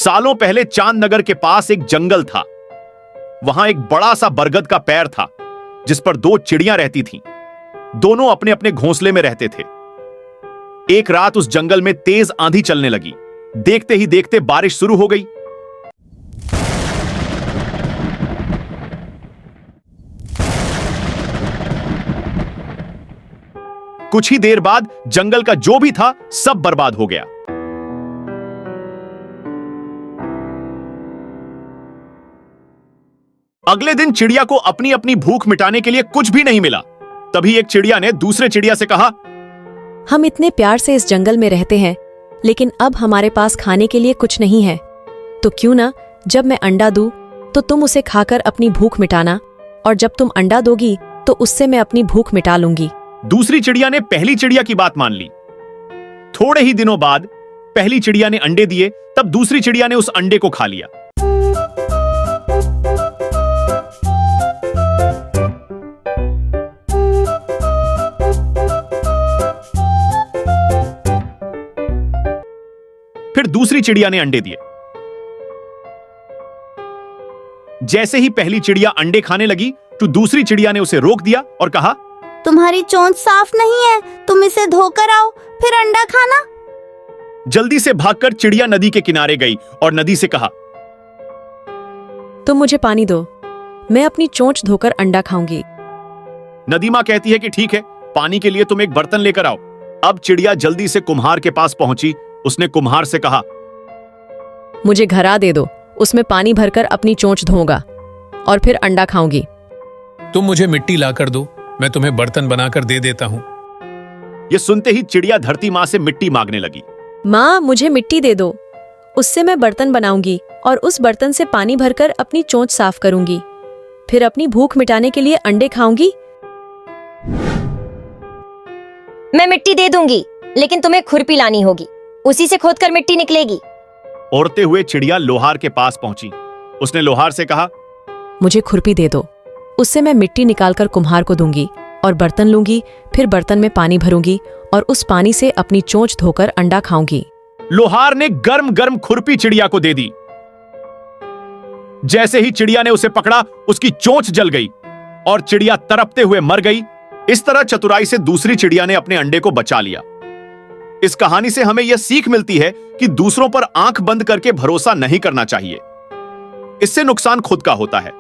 सालों पहले चांदनगर के पास एक जंगल था। वहां एक बड़ा सा बरगद का पेड़ था जिस पर दो चिड़ियां रहती थीं। दोनों अपने अपने घोंसले में रहते थे। एक रात उस जंगल में तेज आंधी चलने लगी। देखते ही देखते बारिश शुरू हो गई। कुछ ही देर बाद जंगल का जो भी था सब बर्बाद हो गया। अगले दिन चिड़िया को अपनी अपनी भूख मिटाने के लिए कुछ भी नहीं मिला। तभी एक चिड़िया ने दूसरे चिड़िया से कहा, हम इतने प्यार से इस जंगल में रहते हैं, लेकिन अब हमारे पास खाने के लिए कुछ नहीं है। तो क्यों ना जब मैं अंडा दूं तो तुम उसे खाकर अपनी भूख मिटाना, और जब तुम अंडा दोगी तो उससे मैं अपनी भूख मिटा लूंगी। दूसरी चिड़िया ने पहली चिड़िया की बात मान ली। थोड़े ही दिनों बाद पहली चिड़िया ने अंडे दिए, तब दूसरी चिड़िया ने उस अंडे को खा लिया। फिर दूसरी चिड़िया ने अंडे दिए। जैसे ही पहली चिड़िया अंडे खाने लगी तो दूसरी चिड़िया ने उसे रोक दिया और कहा, तुम्हारी चोंच साफ नहीं है, तुम इसे धोकर आओ फिर अंडा खाना। जल्दी से भागकर चिड़िया नदी के किनारे गई और नदी से कहा, तुम मुझे पानी दो, मैं अपनी चोंच धोकर अंडा खाऊंगी। नदी मां कहती है कि ठीक है, पानी के लिए तुम एक बर्तन लेकर आओ। अब चिड़िया जल्दी से कुम्हार के पास पहुंची। उसने कुम्हार से कहा, मुझे घड़ा दे दो, उसमें पानी भरकर अपनी चोंच धोऊंगा और फिर अंडा खाऊंगी। तुम मुझे मिट्टी लाकर दो, मैं तुम्हें बर्तन बनाकर दे देता हूँ। यह सुनते ही चिड़िया धरती मां से मिट्टी मांगने लगी। माँ, मुझे मिट्टी दे दो, उससे मैं बर्तन बनाऊंगी और उस बर्तन से पानी भरकर अपनी चोंच साफ करूंगी, फिर अपनी भूख मिटाने के लिए अंडे खाऊंगी। मैं मिट्टी दे दूंगी, लेकिन तुम्हें खुरपी लानी होगी, उसी से खोदकर मिट्टी निकलेगी। औरते हुए चिड़िया लोहार के पास पहुंची। उसने लोहार से कहा, मुझे खुरपी दे दो, उससे मैं मिट्टी निकालकर कुम्हार को दूंगी और बर्तन लूंगी, फिर बर्तन में पानी भरूंगी और उस पानी से अपनी चोंच धोकर अंडा खाऊंगी। लोहार ने गर्म गर्म खुरपी चिड़िया को दे दी। जैसे ही चिड़िया ने उसे पकड़ा, उसकी चोंच जल गई और चिड़िया तड़पते हुए मर गई। इस तरह चतुराई से दूसरी चिड़िया ने अपने अंडे को बचा लिया। इस कहानी से हमें यह सीख मिलती है कि दूसरों पर आंख बंद करके भरोसा नहीं करना चाहिए। इससे नुकसान खुद का होता है।